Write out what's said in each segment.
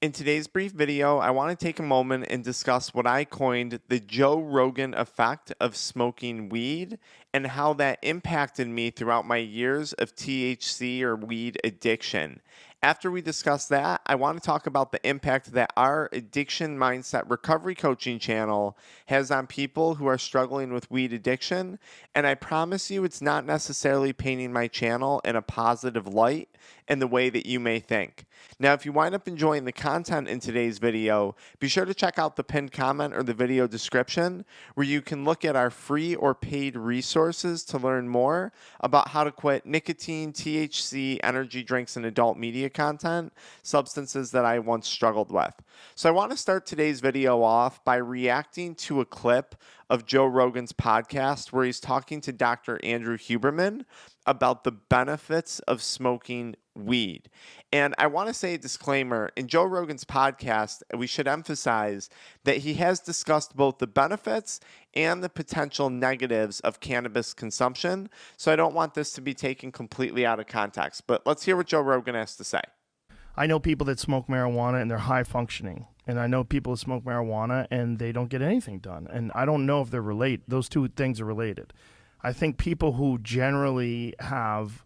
In today's brief video, I want to take a moment and discuss what I coined the Joe Rogan effect of smoking weed and how that impacted me throughout my years of THC or weed addiction. After we discuss that, I want to talk about the impact that our Addiction Mindset recovery coaching channel has on people who are struggling with weed addiction. And I promise you, it's not necessarily painting my channel in a positive light in the way that you may think. Now, if you wind up enjoying the content in today's video, be sure to check out the pinned comment or the video description where you can look at our free or paid resources to learn more about how to quit nicotine, THC, energy drinks, and adult media content, substances that I once struggled with. So I want to start today's video off by reacting to a clip of Joe Rogan's podcast where he's talking to Dr. Andrew Huberman about the benefits of smoking weed. And I want to say a disclaimer, in Joe Rogan's podcast, we should emphasize that he has discussed both the benefits and the potential negatives of cannabis consumption. So I don't want this to be taken completely out of context, but let's hear what Joe Rogan has to say. I know people that smoke marijuana and they're high functioning. And I know people that smoke marijuana and they don't get anything done. And I don't know if they're related. Those two things are related. I think people who generally have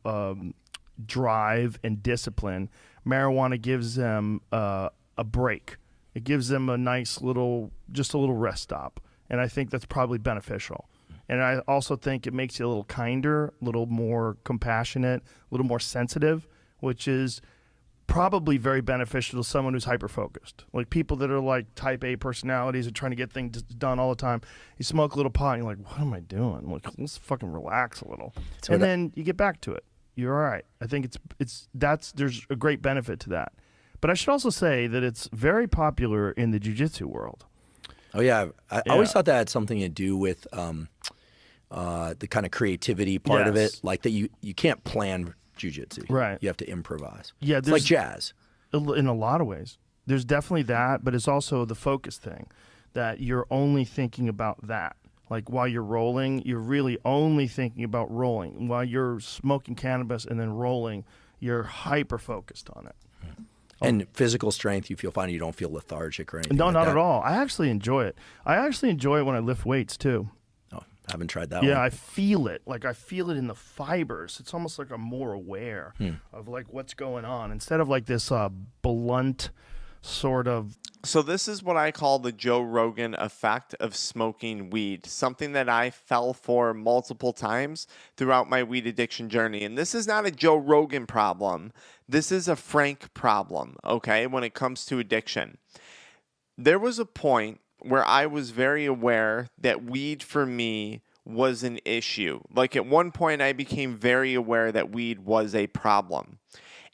drive and discipline, marijuana gives them a break. It gives them a nice little, just a little rest stop. And I think that's probably beneficial. And I also think it makes you a little kinder, a little more compassionate, a little more sensitive, which is probably very beneficial to someone who's hyper-focused. Like people that are like type A personalities and trying to get things done all the time. You smoke a little pot and you're like, what am I doing? Like, let's fucking relax a little. And then you get back to it. You're all right. I think there's a great benefit to that. But I should also say that it's very popular in the jiu-jitsu world. Oh, yeah. I always thought that had something to do with the kind of creativity part of it. Like that you can't plan jiu-jitsu. Right. You have to improvise. Yeah, it's like jazz. In a lot of ways. There's definitely that, but it's also the focus thing, that you're only thinking about that. Like while you're rolling, you're really only thinking about rolling. While you're smoking cannabis and then rolling, you're hyper-focused on it. And physical strength, you feel fine. You don't feel lethargic or anything. No, like not that. at all. I actually enjoy it. I actually enjoy it when I lift weights, too. Oh, haven't tried that one. one. I feel it. Like I feel it in the fibers. It's almost like I'm more aware of like what's going on instead of like this blunt sort of. So this is what I call the Joe Rogan effect of smoking weed, something that I fell for multiple times throughout my weed addiction journey. And this is not a Joe Rogan problem. This is a Frank problem, okay, when it comes to addiction. There was a point where I was very aware that weed for me was an issue. Like at one point I became very aware that weed was a problem.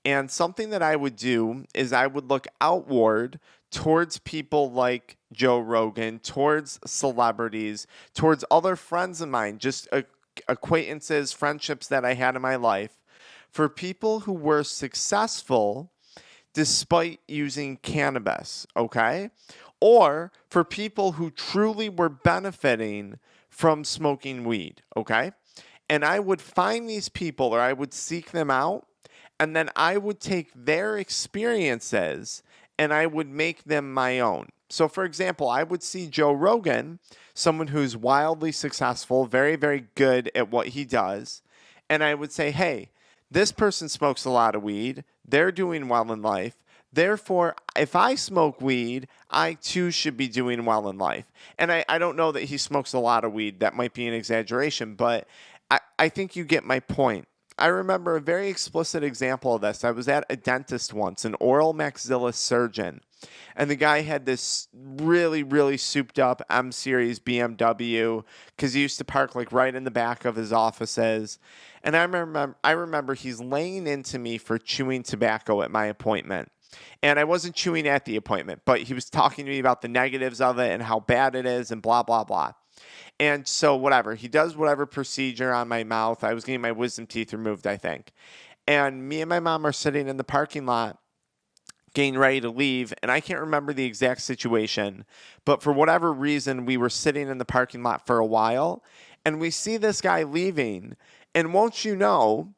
And something that I would do is I would look outward towards people like Joe Rogan, towards celebrities, towards other friends of mine, just acquaintances, friendships that I had in my life, for people who were successful despite using cannabis, okay? Or for people who truly were benefiting from smoking weed, okay? And I would find these people, or I would seek them out, and then I would take their experiences and I would make them my own. So, for example, I would see Joe Rogan, someone who's wildly successful, very, very good at what he does, and I would say, hey, this person smokes a lot of weed. They're doing well in life. Therefore, if I smoke weed, I too should be doing well in life. And I don't know that he smokes a lot of weed. That might be an exaggeration, but I think you get my point. I remember a very explicit example of this. I was at a dentist once, an oral maxilla surgeon, and the guy had this really, really souped up M-Series BMW because he used to park like right in the back of his offices. And I remember he's laying into me for chewing tobacco at my appointment. And I wasn't chewing at the appointment, but he was talking to me about the negatives of it and how bad it is and blah, blah, blah. And so whatever, he does whatever procedure on my mouth. I was getting my wisdom teeth removed, I think. And me and my mom are sitting in the parking lot getting ready to leave. And I can't remember the exact situation, but for whatever reason, we were sitting in the parking lot for a while. And we see this guy leaving. And won't you know,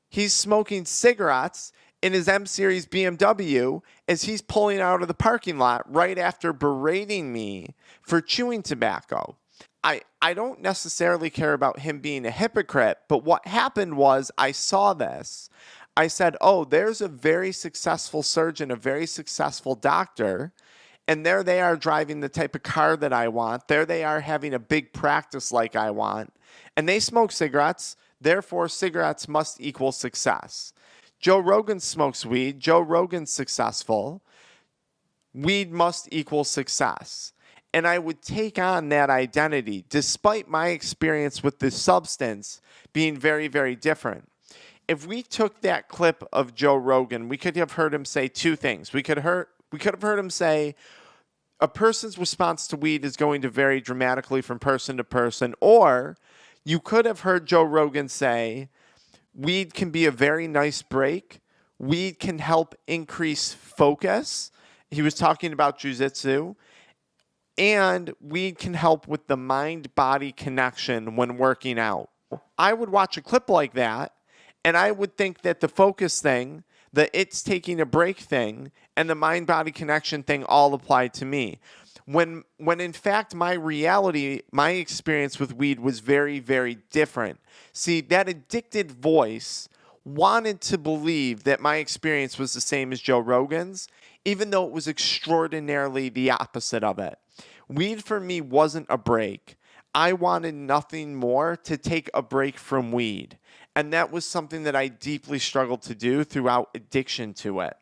he's smoking cigarettes in his M Series BMW as he's pulling out of the parking lot right after berating me for chewing tobacco. I don't necessarily care about him being a hypocrite, but what happened was I saw this. I said, oh, there's a very successful surgeon, a very successful doctor, and there they are driving the type of car that I want. There they are having a big practice like I want. And they smoke cigarettes. Therefore, cigarettes must equal success. Joe Rogan smokes weed. Joe Rogan's successful. Weed must equal success. And I would take on that identity despite my experience with this substance being very, very different. If we took that clip of Joe Rogan, we could have heard him say two things. We could have heard him say a person's response to weed is going to vary dramatically from person to person, or you could have heard Joe Rogan say weed can be a very nice break. Weed can help increase focus. He was talking about jujitsu. And weed can help with the mind-body connection when working out. I would watch a clip like that, and I would think that the focus thing, the it's taking a break thing, and the mind-body connection thing all apply to me. When in fact my reality, my experience with weed was very, very different. See, that addicted voice wanted to believe that my experience was the same as Joe Rogan's, even though it was extraordinarily the opposite of it. Weed for me wasn't a break. I wanted nothing more to take a break from weed. And that was something that I deeply struggled to do throughout addiction to it.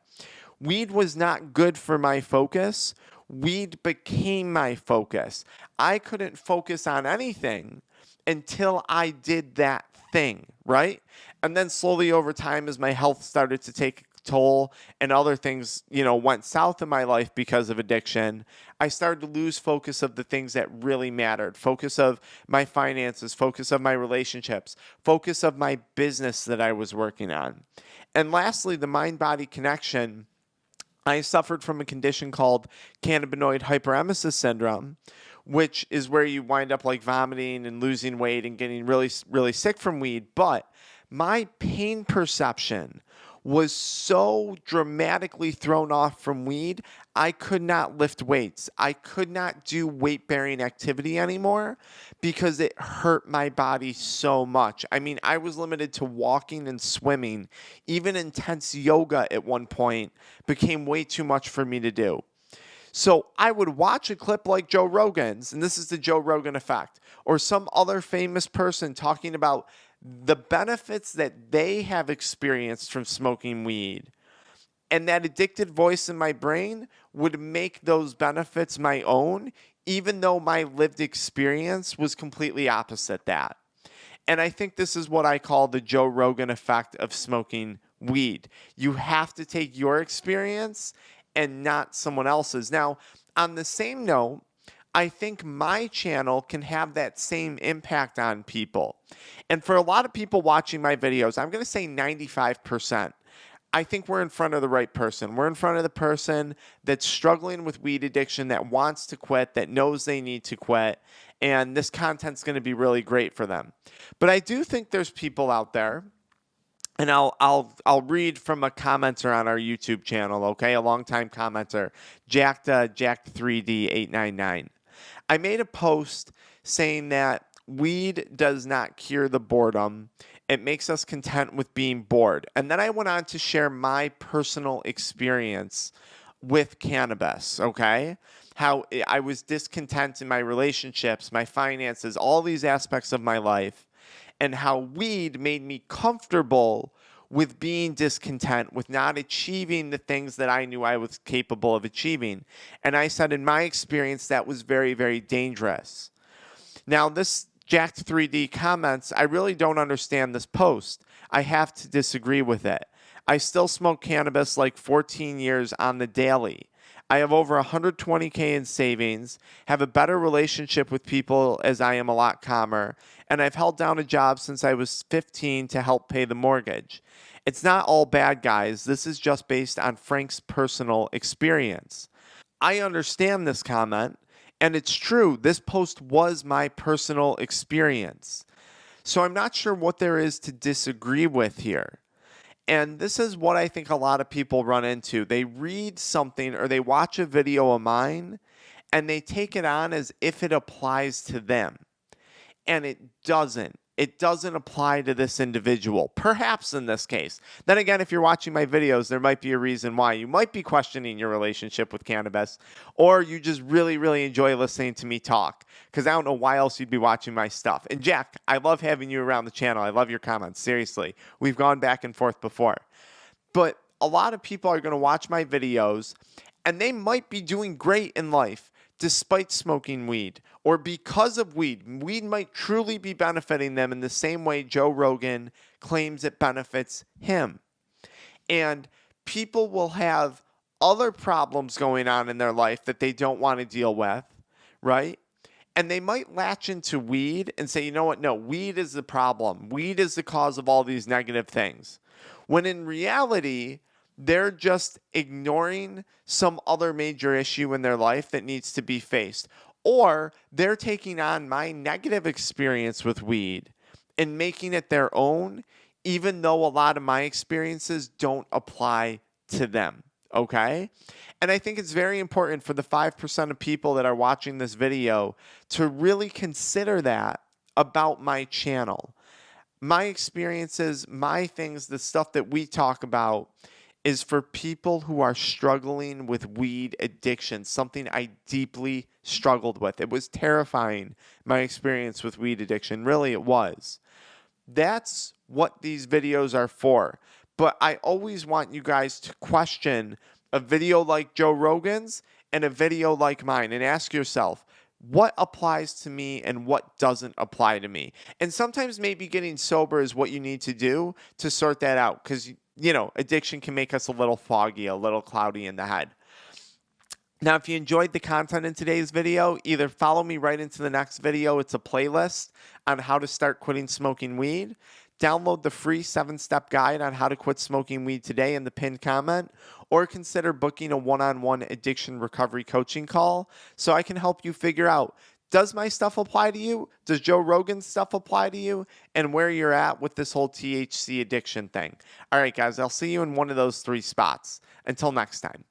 Weed was not good for my focus. Weed became my focus. I couldn't focus on anything until I did that thing, right? And then slowly over time, as my health started to take a toll and other things, went south in my life because of addiction, I started to lose focus of the things that really mattered. Focus of my finances, focus of my relationships, focus of my business that I was working on. And lastly, the mind-body connection. I suffered from a condition called Cannabinoid Hyperemesis Syndrome, which is where you wind up like vomiting and losing weight and getting really, really sick from weed. But my pain perception was so dramatically thrown off from weed, I could not lift weights. I could not do weight-bearing activity anymore because it hurt my body so much. I mean, I was limited to walking and swimming. Even intense yoga at one point became way too much for me to do. So I would watch a clip like Joe Rogan's, and this is the Joe Rogan Effect, or some other famous person talking about the benefits that they have experienced from smoking weed. And that addicted voice in my brain would make those benefits my own, even though my lived experience was completely opposite that. And I think this is what I call the Joe Rogan effect of smoking weed. You have to take your experience and not someone else's. Now, on the same note, I think my channel can have that same impact on people. And for a lot of people watching my videos, I'm going to say 95%. I think we're in front of the right person. We're in front of the person that's struggling with weed addiction, that wants to quit, that knows they need to quit, and this content's going to be really great for them. But I do think there's people out there, and I'll read from a commenter on our YouTube channel, okay? A longtime commenter, Jack3D899. I made a post saying that weed does not cure the boredom. It makes us content with being bored. And then I went on to share my personal experience with cannabis, okay? How I was discontent in my relationships, my finances, all these aspects of my life, and how weed made me comfortable with being discontent, with not achieving the things that I knew I was capable of achieving. And I said, in my experience, that was very, very dangerous. Now, this Jack 3D comments, I really don't understand this post. I have to disagree with it. I still smoke cannabis like 14 years on the daily. I have over 120K in savings, have a better relationship with people as I am a lot calmer, and I've held down a job since I was 15 to help pay the mortgage. It's not all bad, guys. This is just based on Frank's personal experience. I understand this comment, and it's true. This post was my personal experience. So I'm not sure what there is to disagree with here. And this is what I think a lot of people run into. They read something or they watch a video of mine and they take it on as if it applies to them. And it doesn't. It doesn't apply to this individual, perhaps in this case. Then again, if you're watching my videos, there might be a reason why. You might be questioning your relationship with cannabis, or you just really, really enjoy listening to me talk, because I don't know why else you'd be watching my stuff. And Jack, I love having you around the channel. I love your comments. Seriously. We've gone back and forth before. But a lot of people are going to watch my videos, and they might be doing great in life despite smoking weed, or because of weed. Weed might truly be benefiting them in the same way Joe Rogan claims it benefits him. And people will have other problems going on in their life that they don't want to deal with, right? And they might latch into weed and say, you know what? No, weed is the problem. Weed is the cause of all these negative things. When in reality, they're just ignoring some other major issue in their life that needs to be faced. Or they're taking on my negative experience with weed and making it their own, even though a lot of my experiences don't apply to them. Okay? And I think it's very important for the 5% of people that are watching this video to really consider that about my channel. My experiences, my things, the stuff that we talk about is for people who are struggling with weed addiction, something I deeply struggled with. It was terrifying, my experience with weed addiction. Really, it was. That's what these videos are for. But I always want you guys to question a video like Joe Rogan's and a video like mine and ask yourself, what applies to me and what doesn't apply to me? And sometimes maybe getting sober is what you need to do to sort that out, because addiction can make us a little foggy, a little cloudy in the head. Now, if you enjoyed the content in today's video, either follow me right into the next video. It's a playlist on how to start quitting smoking weed. Download the free 7-step guide on how to quit smoking weed today in the pinned comment, or consider booking a one-on-one addiction recovery coaching call so I can help you figure out, does my stuff apply to you? Does Joe Rogan's stuff apply to you? And where you're at with this whole THC addiction thing. All right, guys, I'll see you in one of those 3 spots. Until next time.